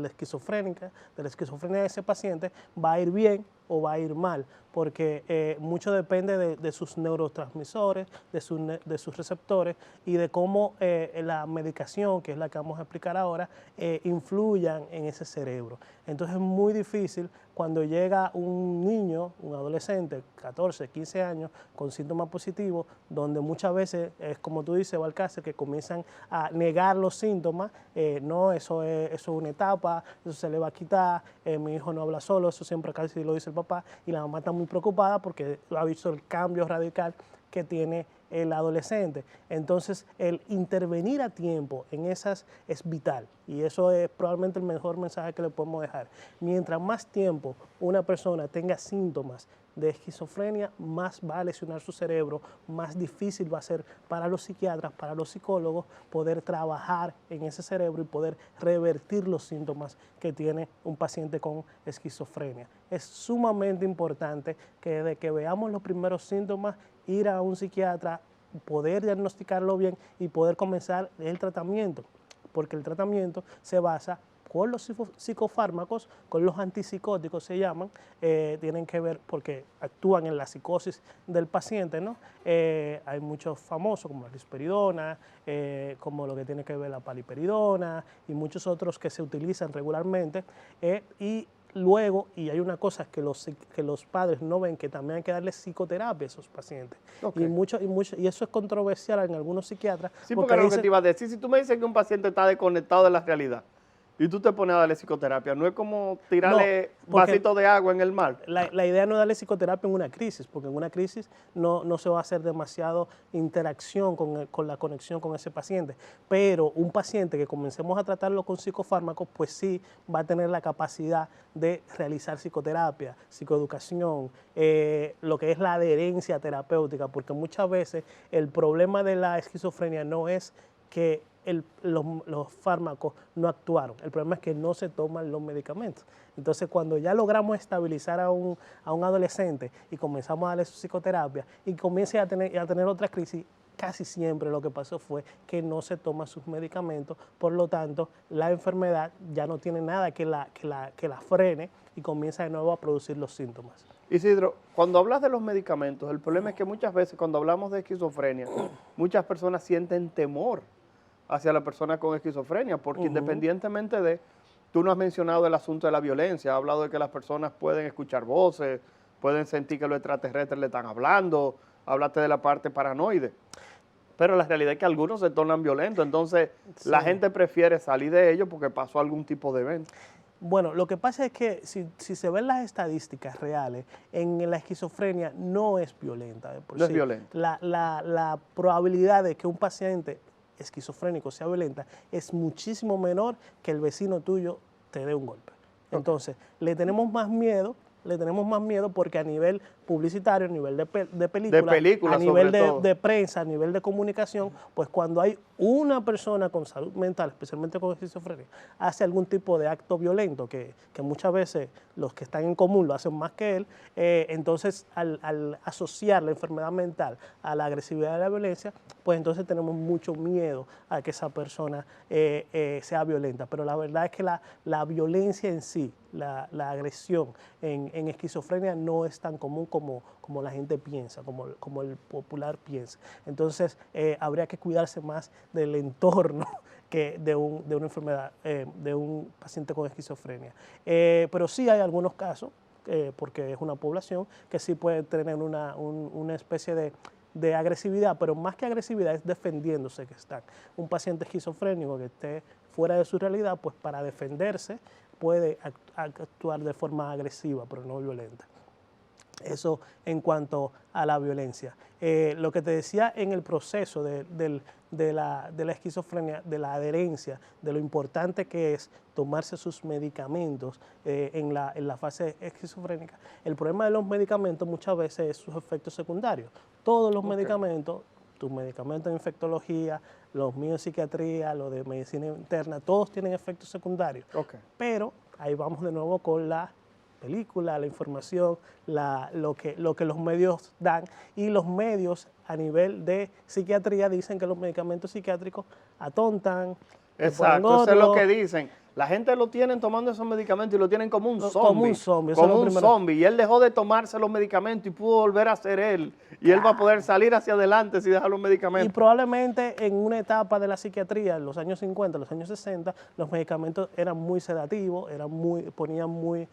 esquizofrenia de ese paciente va a ir bien o va a ir mal, porque mucho depende de sus neurotransmisores, de sus receptores y de cómo la medicación, que es la que vamos a explicar ahora, influyan en ese cerebro. Entonces es muy difícil cuando llega un niño, un adolescente, 14, 15 años, con síntomas positivos, donde muchas veces, es como tú dices, Balcácer, que comienzan a negar los síntomas, no, eso es una etapa, eso se le va a quitar, mi hijo no habla solo, eso siempre casi lo dice el papá, y la mamá está muy preocupada porque ha visto el cambio radical que tiene el adolescente. Entonces, el intervenir a tiempo en esas es vital y eso es probablemente el mejor mensaje que le podemos dejar. Mientras más tiempo una persona tenga síntomas de esquizofrenia, más va a lesionar su cerebro, más difícil va a ser para los psiquiatras, para los psicólogos, poder trabajar en ese cerebro y poder revertir los síntomas que tiene un paciente con esquizofrenia. Es sumamente importante que desde que veamos los primeros síntomas, ir a un psiquiatra, poder diagnosticarlo bien y poder comenzar el tratamiento, porque el tratamiento se basa con los psicofármacos, con los antipsicóticos se llaman, tienen que ver porque actúan en la psicosis del paciente, ¿no? Hay muchos famosos como la risperidona, como lo que tiene que ver la paliperidona y muchos otros que se utilizan regularmente y luego, y hay una cosa que los padres no ven, que también hay que darle psicoterapia a esos pacientes. Okay. Y eso es controversial en algunos psiquiatras. Sí, porque lo que te iba a decir, si tú me dices que un paciente está desconectado de la realidad, y tú te pones a darle psicoterapia, no es como tirarle vasito de agua en el mar. La idea no es darle psicoterapia en una crisis, porque en una crisis no se va a hacer demasiado interacción con la conexión con ese paciente. Pero un paciente que comencemos a tratarlo con psicofármacos, pues sí va a tener la capacidad de realizar psicoterapia, psicoeducación, lo que es la adherencia terapéutica, porque muchas veces el problema de la esquizofrenia no es que los fármacos no actuaron. El problema es que no se toman los medicamentos. Entonces, cuando ya logramos estabilizar a un adolescente y comenzamos a darle su psicoterapia y comience a tener otra crisis, casi siempre lo que pasó fue que no se toman sus medicamentos, por lo tanto, la enfermedad ya no tiene nada que la frene y comienza de nuevo a producir los síntomas. Isidro, cuando hablas de los medicamentos, el problema es que muchas veces cuando hablamos de esquizofrenia, muchas personas sienten temor hacia la persona con esquizofrenia, porque independientemente de, tú no has mencionado el asunto de la violencia, has hablado de que las personas pueden escuchar voces, pueden sentir que los extraterrestres le están hablando, hablaste de la parte paranoide, pero la realidad es que algunos se tornan violentos, entonces la gente prefiere salir de ellos porque pasó algún tipo de evento. Bueno, lo que pasa es que si se ven las estadísticas reales, en la esquizofrenia no es violenta. No es violenta. La probabilidad de que un paciente esquizofrénico sea violenta es muchísimo menor que el vecino tuyo te dé un golpe. Entonces, le tenemos más miedo porque a nivel publicitario, a nivel de película, a nivel de prensa, a nivel de comunicación, pues cuando hay una persona con salud mental, especialmente con esquizofrenia, hace algún tipo de acto violento, que muchas veces los que están en común lo hacen más que él, entonces al asociar la enfermedad mental a la agresividad y la violencia, pues entonces tenemos mucho miedo a que esa persona sea violenta. Pero la verdad es que la violencia en sí, la agresión en esquizofrenia no es tan común como la gente piensa, como el popular piensa. Entonces habría que cuidarse más del entorno que de una enfermedad, de un paciente con esquizofrenia. Pero sí hay algunos casos, porque es una población que sí puede tener una especie de agresividad, pero más que agresividad es defendiéndose que están. Un paciente esquizofrénico que esté fuera de su realidad, pues para defenderse puede actuar de forma agresiva, pero no violenta. Eso en cuanto a la violencia. Lo que te decía en el proceso de la esquizofrenia, de la adherencia, de lo importante que es tomarse sus medicamentos en la fase esquizofrénica. El problema de los medicamentos muchas veces es sus efectos secundarios. Todos los medicamentos, tus medicamentos de infectología, los míos de psiquiatría, los de medicina interna, todos tienen efectos secundarios. Pero ahí vamos de nuevo con la película, la información, lo que los medios dan, y los medios a nivel de psiquiatría dicen que los medicamentos psiquiátricos atontan. Exacto, eso es lo que dicen. La gente lo tienen tomando esos medicamentos y lo tienen como un zombie. Como un zombie. Como un zombie. Y él dejó de tomarse los medicamentos y pudo volver a ser él. Y él va a poder salir hacia adelante si deja los medicamentos. Y probablemente en una etapa de la psiquiatría, en los años 50, los años 60, los medicamentos eran muy sedativos, ponían muy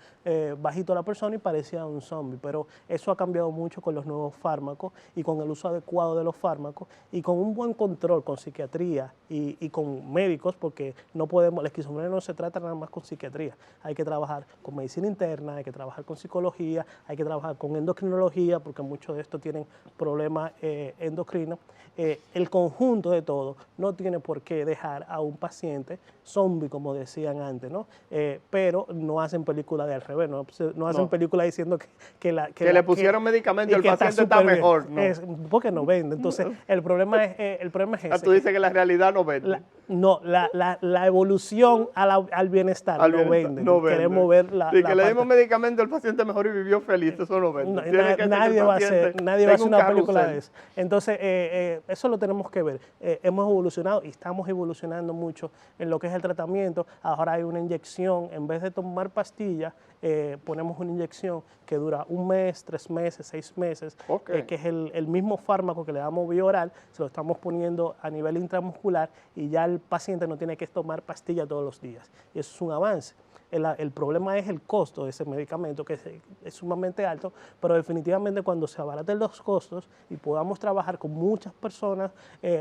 bajito a la persona y parecía un zombie. Pero eso ha cambiado mucho con los nuevos fármacos y con el uso adecuado de los fármacos y con un buen control con psiquiatría y con médicos, porque no podemos, la esquizofrenia no se trata nada más con psiquiatría. Hay que trabajar con medicina interna, hay que trabajar con psicología, hay que trabajar con endocrinología, porque muchos de estos tienen problemas endocrinos. El conjunto de todo no tiene por qué dejar a un paciente zombie, como decían antes, ¿no? Pero no hacen películas de al revés, no hacen películas diciendo que le pusieron medicamento y el paciente está mejor. Porque no vende. Entonces, el problema es ese. Tú dices que la realidad no vende. La evolución al bienestar no vende. Queremos ver que le dimos medicamento, el paciente mejor y vivió feliz, eso no vende. Nadie va a hacer una película de eso. Entonces, eso lo tenemos que ver. Hemos evolucionado y estamos evolucionando mucho en lo que es el tratamiento. Ahora hay una inyección, en vez de tomar pastillas, ponemos una inyección que dura 1 mes, 3 meses, 6 meses, que es el mismo fármaco que le damos vía oral, se lo estamos poniendo a nivel intramuscular y ya el paciente no tiene que tomar pastilla todos los días. Y eso es un avance. El problema es el costo de ese medicamento, que es sumamente alto, pero definitivamente cuando se abaraten los costos y podamos trabajar con muchas personas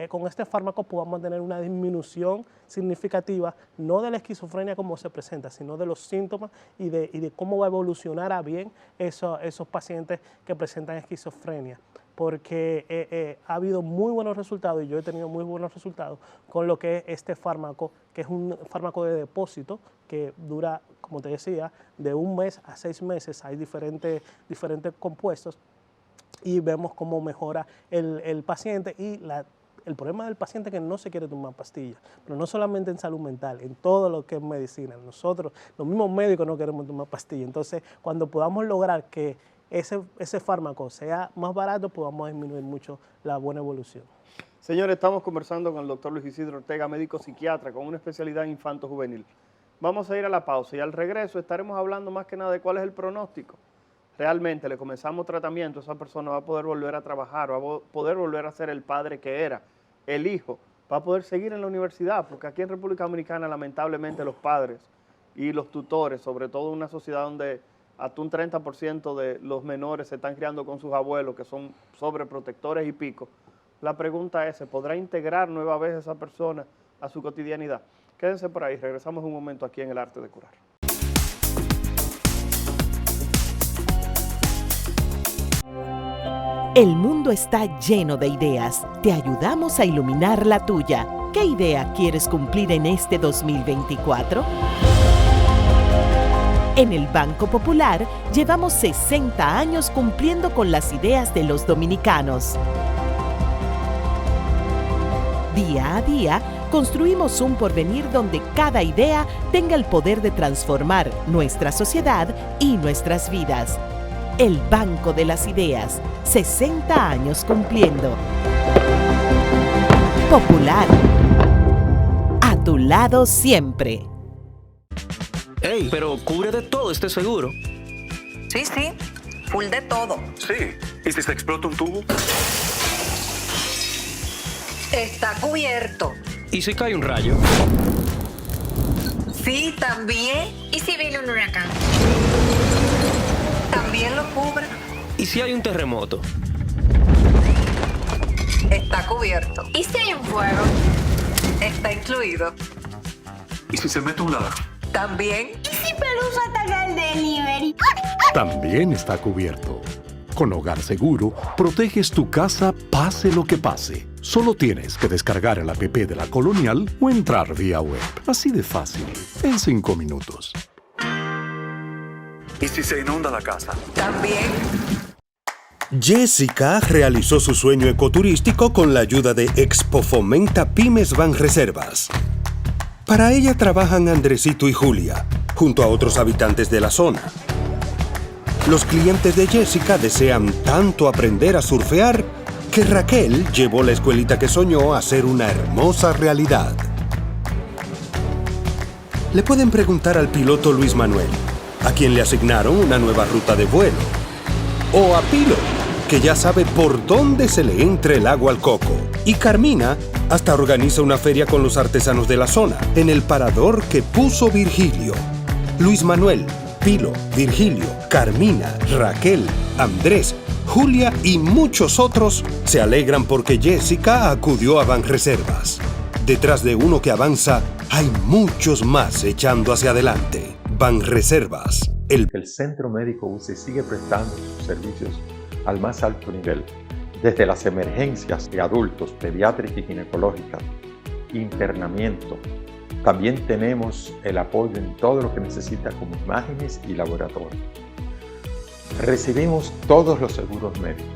con este fármaco, podamos tener una disminución significativa, no de la esquizofrenia como se presenta, sino de los síntomas y de cómo va a evolucionar a bien esos pacientes que presentan esquizofrenia. Porque ha habido muy buenos resultados y yo he tenido muy buenos resultados con lo que es este fármaco, que es un fármaco de depósito que dura, como te decía, de 1 mes a 6 meses. Hay diferentes compuestos y vemos cómo mejora el paciente y el problema del paciente es que no se quiere tomar pastillas, pero no solamente en salud mental, en todo lo que es medicina. Nosotros, los mismos médicos, no queremos tomar pastillas. Entonces, cuando podamos lograr que ese fármaco sea más barato, podamos disminuir mucho la buena evolución. Señores, estamos conversando con el doctor Luis Isidro Ortega, médico psiquiatra con una especialidad en infanto-juvenil. Vamos a ir a la pausa y al regreso estaremos hablando más que nada de cuál es el pronóstico. Realmente le comenzamos tratamiento, esa persona va a poder volver a trabajar, va a poder volver a ser el padre que era, el hijo, va a poder seguir en la universidad, porque aquí en República Dominicana lamentablemente los padres y los tutores, sobre todo en una sociedad donde hasta un 30% de los menores se están criando con sus abuelos, que son sobreprotectores y pico. La pregunta es, ¿se podrá integrar nueva vez esa persona a su cotidianidad? Quédense por ahí, regresamos un momento aquí en El Arte de Curar. El mundo está lleno de ideas. Te ayudamos a iluminar la tuya. ¿Qué idea quieres cumplir en este 2024? En el Banco Popular llevamos 60 años cumpliendo con las ideas de los dominicanos. Día a día, construimos un porvenir donde cada idea tenga el poder de transformar nuestra sociedad y nuestras vidas. El Banco de las Ideas, 60 años cumpliendo. Popular. A tu lado siempre. Ey, pero cubre de todo este seguro. Sí, sí, full de todo. Sí. ¿Y si se explota un tubo? Está cubierto. ¿Y si cae un rayo? Sí, también. ¿Y si viene un huracán? También lo cubre. ¿Y si hay un terremoto? Está cubierto. ¿Y si hay un fuego? Está incluido. ¿Y si se mete un ladrón? También. ¿Y si Pelusa ataca el delivery? También está cubierto. Con Hogar Seguro, proteges tu casa pase lo que pase. Solo tienes que descargar el app de la Colonial o entrar vía web. Así de fácil, en 5 minutos. ¿Y si se inunda la casa? También. Jessica realizó su sueño ecoturístico con la ayuda de Expo Fomenta Pymes Banreservas. Para ella trabajan Andresito y Julia, junto a otros habitantes de la zona. Los clientes de Jessica desean tanto aprender a surfear que Raquel llevó la escuelita que soñó a ser una hermosa realidad. Le pueden preguntar al piloto Luis Manuel, a quien le asignaron una nueva ruta de vuelo. O a Pilo, que ya sabe por dónde se le entra el agua al coco. Y Carmina hasta organiza una feria con los artesanos de la zona, en el parador que puso Virgilio. Luis Manuel, Pilo, Virgilio, Carmina, Raquel, Andrés, Julia y muchos otros se alegran porque Jessica acudió a Banreservas. Detrás de uno que avanza, hay muchos más echando hacia adelante. Banreservas. El Centro Médico UCE sigue prestando sus servicios al más alto nivel, desde las emergencias de adultos, pediátricas y ginecológicas, internamiento. También tenemos el apoyo en todo lo que necesita como imágenes y laboratorio. Recibimos todos los seguros médicos.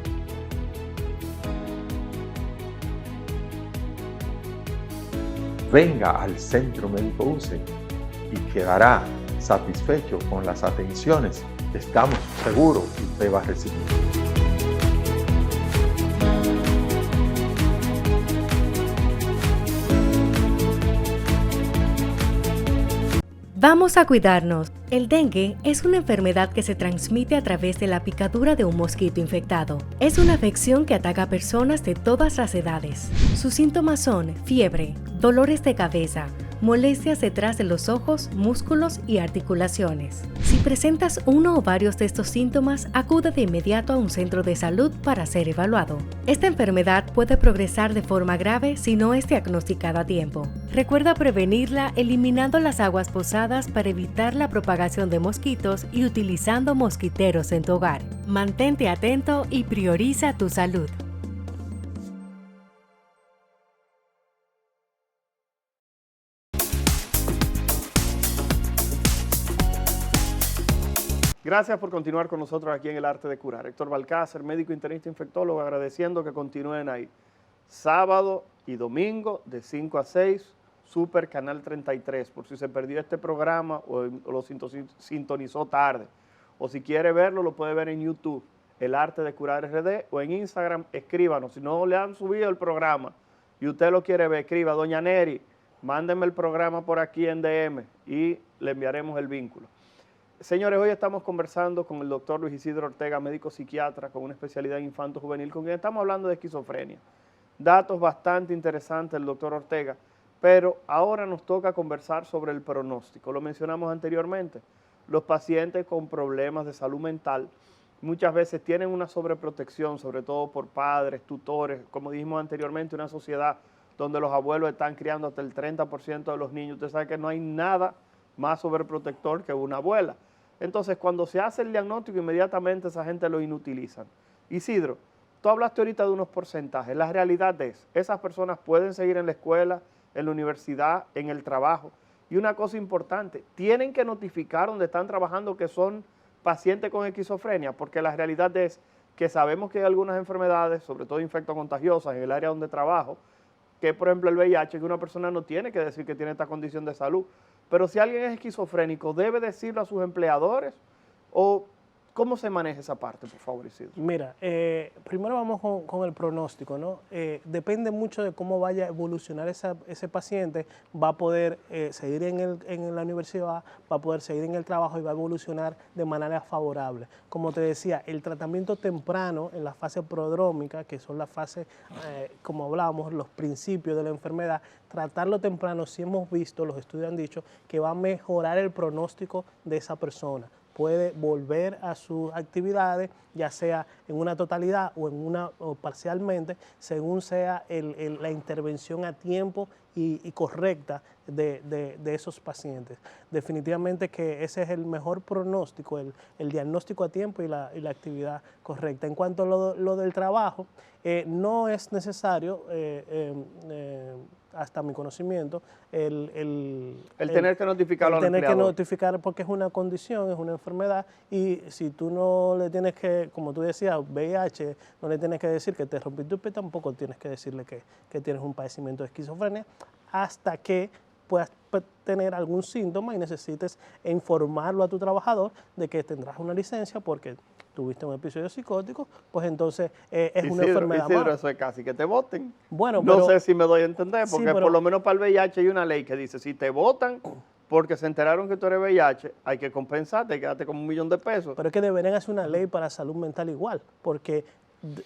Venga al Centro Médico UCE y quedará satisfecho con las atenciones que estamos seguros que usted va a recibir. Vamos a cuidarnos. El dengue es una enfermedad que se transmite a través de la picadura de un mosquito infectado. Es una afección que ataca a personas de todas las edades. Sus síntomas son fiebre, dolores de cabeza, molestias detrás de los ojos, músculos y articulaciones. Si presentas uno o varios de estos síntomas, acude de inmediato a un centro de salud para ser evaluado. Esta enfermedad puede progresar de forma grave si no es diagnosticada a tiempo. Recuerda prevenirla eliminando las aguas posadas para evitar la propagación de mosquitos y utilizando mosquiteros en tu hogar. Mantente atento y prioriza tu salud. Gracias por continuar con nosotros aquí en El Arte de Curar. Héctor Balcácer, médico internista infectólogo, agradeciendo que continúen ahí. Sábado y domingo de 5 a 6, Super Canal 33, por si se perdió este programa o lo sintonizó tarde. O si quiere verlo, lo puede ver en YouTube, El Arte de Curar RD, o en Instagram, escríbanos. Si no le han subido el programa y usted lo quiere ver, escriba, doña Neri, mándenme el programa por aquí en DM y le enviaremos el vínculo. Señores, hoy estamos conversando con el doctor Luis Isidro Ortega, médico psiquiatra con una especialidad en infanto-juvenil, con quien estamos hablando de esquizofrenia. Datos bastante interesantes del doctor Ortega, pero ahora nos toca conversar sobre el pronóstico. Lo mencionamos anteriormente. Los pacientes con problemas de salud mental muchas veces tienen una sobreprotección, sobre todo por padres, tutores, como dijimos anteriormente, una sociedad donde los abuelos están criando hasta el 30% de los niños. Usted sabe que no hay nada más sobreprotector que una abuela. Entonces, cuando se hace el diagnóstico, inmediatamente esa gente lo inutilizan. Isidro, tú hablaste ahorita de unos porcentajes. La realidad es, esas personas pueden seguir en la escuela, en la universidad, en el trabajo, Y una cosa importante, tienen que notificar donde están trabajando que son pacientes con esquizofrenia, porque la realidad es que sabemos que hay algunas enfermedades, sobre todo infectocontagiosas en el área donde trabajo, que por ejemplo el VIH, que una persona no tiene que decir que tiene esta condición de salud, pero si alguien es esquizofrénico, ¿debe decirlo a sus empleadores? ¿O cómo se maneja esa parte, por favor, Isidro? Mira, primero vamos con el pronóstico, ¿no? Depende mucho de cómo vaya a evolucionar ese paciente, va a poder seguir en la universidad, va a poder seguir en el trabajo y va a evolucionar de manera favorable. Como te decía, el tratamiento temprano en la fase prodrómica, que son las fases, como hablábamos, los principios de la enfermedad, tratarlo temprano, si hemos visto, los estudios han dicho, que va a mejorar el pronóstico de esa persona. Puede volver a sus actividades, ya sea en una totalidad o parcialmente, según sea la intervención a tiempo y correcta de esos pacientes. Definitivamente que ese es el mejor pronóstico, el diagnóstico a tiempo y la actividad correcta. En cuanto a lo del trabajo, no es necesario, hasta mi conocimiento, el tener que notificarlo al empleador. Tener que notificar porque es una condición, es una enfermedad, y si tú no le tienes que, como tú decías, VIH, no le tienes que decir que te rompiste el pie, tampoco tienes que decirle que tienes un padecimiento de esquizofrenia, hasta que puedas tener algún síntoma y necesites informarlo a tu trabajador de que tendrás una licencia porque tuviste un episodio psicótico, pues entonces es una enfermedad Isidro, más. eso es casi que te voten. Bueno, no sé si me doy a entender, porque sí, pero, por lo menos para el VIH hay una ley que dice, si te votan porque se enteraron que tú eres VIH, hay que compensarte, hay que darte como $1 millón. Pero es que deberían hacer una ley para salud mental igual, porque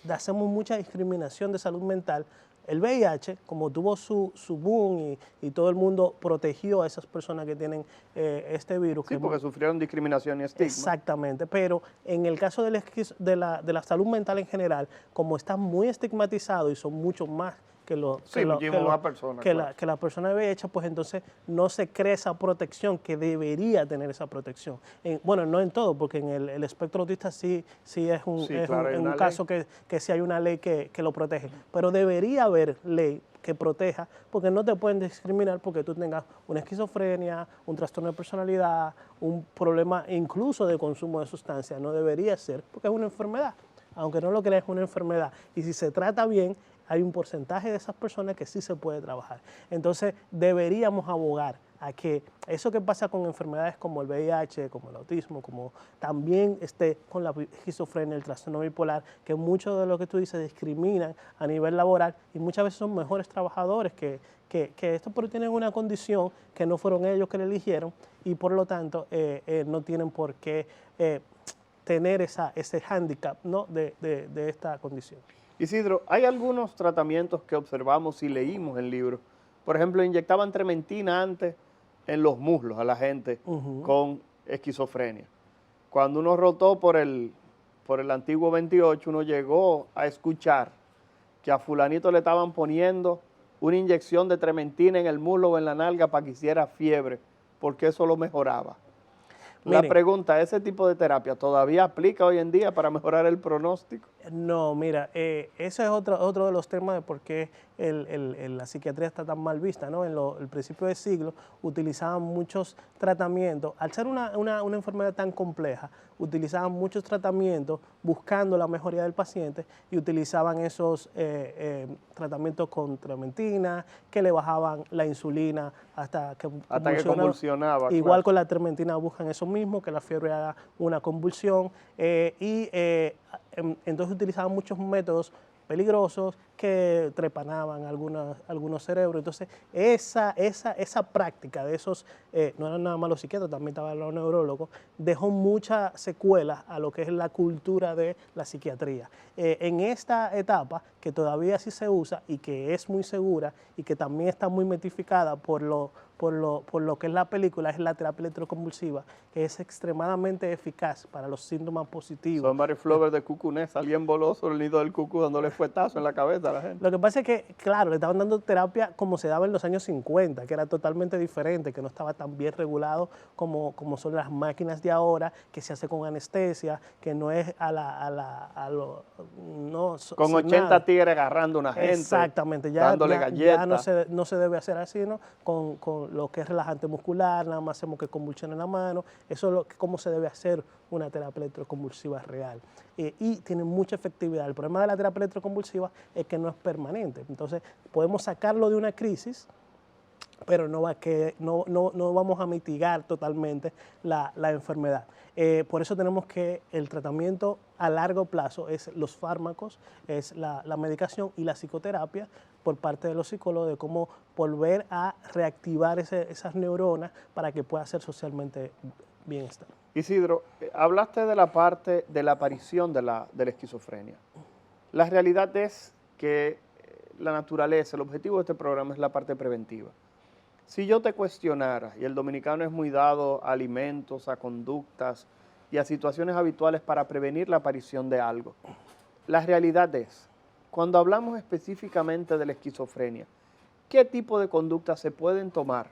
hacemos mucha discriminación de salud mental. El VIH, como tuvo su boom y todo el mundo protegió a esas personas que tienen este virus. Sí, porque sufrieron discriminación y estigma. Exactamente, pero en el caso de la salud mental en general, como está muy estigmatizado y son muchos más que la persona de VIH, pues entonces no se crea esa protección que debería tener esa protección. Bueno, no en todo, porque en el espectro autista sí es un caso que sí hay una ley que lo protege, pero debería haber ley que proteja, porque no te pueden discriminar porque tú tengas una esquizofrenia, un trastorno de personalidad, un problema incluso de consumo de sustancias. No debería ser, porque es una enfermedad. Aunque no lo creas, es una enfermedad. Y si se trata bien, hay un porcentaje de esas personas que sí se puede trabajar. Entonces, deberíamos abogar a que eso que pasa con enfermedades como el VIH, como el autismo, como también con la esquizofrenia, el trastorno bipolar, que mucho de lo que tú dices discriminan a nivel laboral y muchas veces son mejores trabajadores que estos, pero tienen una condición que no fueron ellos que le eligieron y por lo tanto no tienen por qué tener ese hándicap, ¿no? de esta condición. Isidro, hay algunos tratamientos que observamos y leímos en libros. Por ejemplo, inyectaban trementina antes en los muslos a la gente con esquizofrenia. Cuando uno rotó por el antiguo 28, uno llegó a escuchar que a fulanito le estaban poniendo una inyección de trementina en el muslo o en la nalga para que hiciera fiebre, porque eso lo mejoraba. La pregunta, ¿ese tipo de terapia todavía aplica hoy en día para mejorar el pronóstico? No, mira, ese es otro de los temas de por qué la psiquiatría está tan mal vista, ¿no? En el principio del siglo utilizaban muchos tratamientos, al ser una enfermedad tan compleja, utilizaban muchos tratamientos buscando la mejoría del paciente y utilizaban esos tratamientos con trementina, que le bajaban la insulina hasta que convulsionaba. Igual claro. Con la trementina buscan eso mismo, que la fiebre haga una convulsión entonces utilizaban muchos métodos peligrosos que trepanaban algunos cerebros. Entonces, esa práctica de esos, no eran nada más los psiquiatras, también estaban los neurólogos, dejó muchas secuelas a lo que es la cultura de la psiquiatría. En esta etapa, que todavía sí se usa y que es muy segura y que también está muy mitificada por lo que es la película, es la terapia electroconvulsiva, que es extremadamente eficaz para los síntomas positivos. Somebody Flower de Cuckoo cucú, salían bolosos el nido del cucú dándole fuetazo en la cabeza a la gente. Lo que pasa es que, claro, le estaban dando terapia como se daba en los años 50, que era totalmente diferente, que no estaba tan bien regulado como son las máquinas de ahora, que se hace con anestesia, que no es con 80 tigres agarrando a una gente. Exactamente, dándole galletas. Ya no se debe hacer así, ¿no? Con lo que es relajante muscular, nada más hacemos que convulsiones en la mano, eso es cómo se debe hacer una terapia electroconvulsiva real. Y tiene mucha efectividad. El problema de la terapia electroconvulsiva es que no es permanente. Entonces, podemos sacarlo de una crisis, pero no vamos a mitigar totalmente la enfermedad. Por eso tenemos que el tratamiento a largo plazo es los fármacos, es la medicación y la psicoterapia por parte de los psicólogos de cómo volver a reactivar esas neuronas para que pueda ser socialmente bienestar. Isidro, hablaste de la parte de la aparición de la esquizofrenia. La realidad es que la naturaleza, el objetivo de este programa es la parte preventiva. Si yo te cuestionara, y el dominicano es muy dado a alimentos, a conductas y a situaciones habituales para prevenir la aparición de algo, la realidad es, cuando hablamos específicamente de la esquizofrenia, ¿qué tipo de conductas se pueden tomar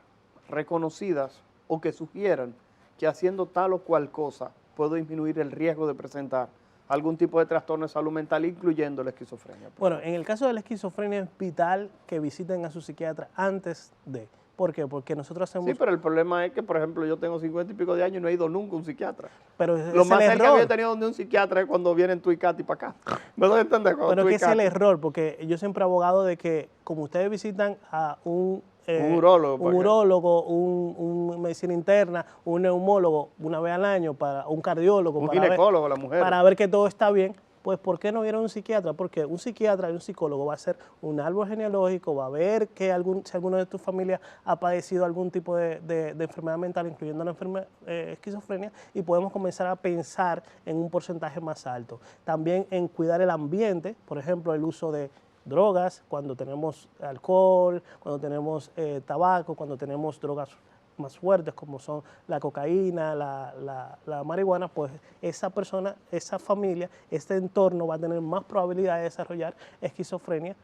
reconocidas o que sugieran que haciendo tal o cual cosa puedo disminuir el riesgo de presentar algún tipo de trastorno de salud mental, incluyendo la esquizofrenia? Bueno, en el caso de la esquizofrenia es vital que visiten a su psiquiatra antes de. ¿Por qué? Porque nosotros hacemos... Sí, pero el problema es que, por ejemplo, yo tengo 50 y pico de años y no he ido nunca a un psiquiatra. Pero lo más cerca que había tenido de un psiquiatra es cuando vienen tú y Katy para acá. ¿Me doy a entender? Pero que es el error, porque yo siempre he abogado de que, como ustedes visitan a un urólogo, un medicina interna, un neumólogo una vez al año, para un cardiólogo, un ginecólogo, la mujer, para ver que todo está bien, pues ¿por qué no vieron un psiquiatra? Porque un psiquiatra y un psicólogo va a hacer un árbol genealógico, va a ver que si alguno de tu familia ha padecido algún tipo de enfermedad mental, incluyendo la enfermedad esquizofrenia, y podemos comenzar a pensar en un porcentaje más alto. También en cuidar el ambiente, por ejemplo, el uso de drogas, cuando tenemos alcohol, cuando tenemos tabaco, cuando tenemos drogas más fuertes como son la cocaína, la marihuana, pues esa persona, esa familia, este entorno va a tener más probabilidad de desarrollar esquizofrenia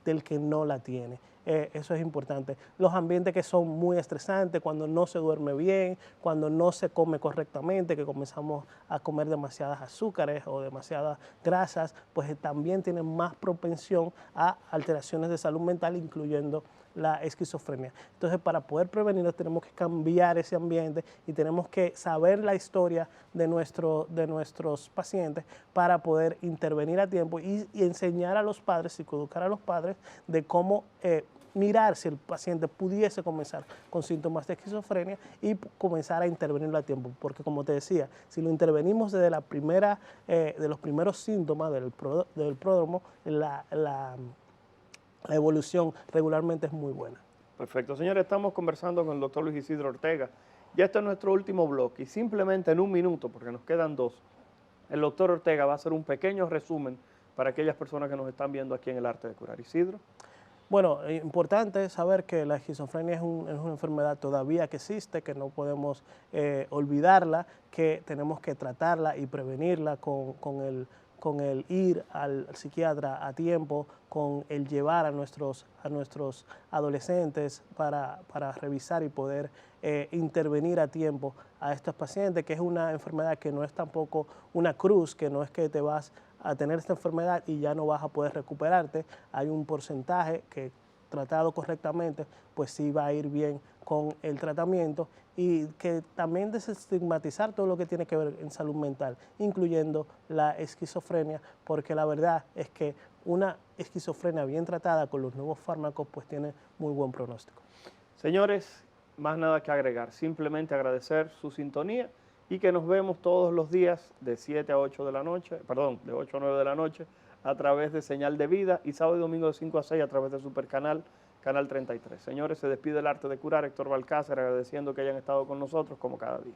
del que no la tiene. Eso es importante. Los ambientes que son muy estresantes, cuando no se duerme bien, cuando no se come correctamente, que comenzamos a comer demasiadas azúcares o demasiadas grasas, pues también tienen más propensión a alteraciones de salud mental, incluyendo la esquizofrenia. Entonces, para poder prevenirlo tenemos que cambiar ese ambiente y tenemos que saber la historia de nuestros pacientes para poder intervenir a tiempo y enseñar a los padres, psicoeducar a los padres de cómo mirar si el paciente pudiese comenzar con síntomas de esquizofrenia y comenzar a intervenirlo a tiempo, porque como te decía, si lo intervenimos desde de los primeros síntomas del pródromo, la evolución regularmente es muy buena. Perfecto. Señores, estamos conversando con el doctor Luis Isidro Ortega. Ya este es nuestro último bloque y simplemente en un minuto, porque nos quedan 2, el doctor Ortega va a hacer un pequeño resumen para aquellas personas que nos están viendo aquí en El Arte de Curar. Isidro. Bueno, importante saber que la esquizofrenia es una enfermedad todavía que existe, que no podemos olvidarla, que tenemos que tratarla y prevenirla con el ir al psiquiatra a tiempo, con el llevar a nuestros adolescentes para revisar y poder intervenir a tiempo a estos pacientes, que es una enfermedad que no es tampoco una cruz, que no es que te vas a tener esta enfermedad y ya no vas a poder recuperarte. Hay un porcentaje que, tratado correctamente, pues sí va a ir bien con el tratamiento, y que también desestigmatizar todo lo que tiene que ver en salud mental, incluyendo la esquizofrenia, porque la verdad es que una esquizofrenia bien tratada con los nuevos fármacos pues tiene muy buen pronóstico. Señores, más nada que agregar, simplemente agradecer su sintonía y que nos vemos todos los días de 7 a 8 de la noche, perdón, de 8 a 9 de la noche a través de Señal de Vida y sábado y domingo de 5 a 6 a través de Supercanal, Canal 33. Señores, se despide El Arte de Curar, Héctor Balcácer, agradeciendo que hayan estado con nosotros como cada día.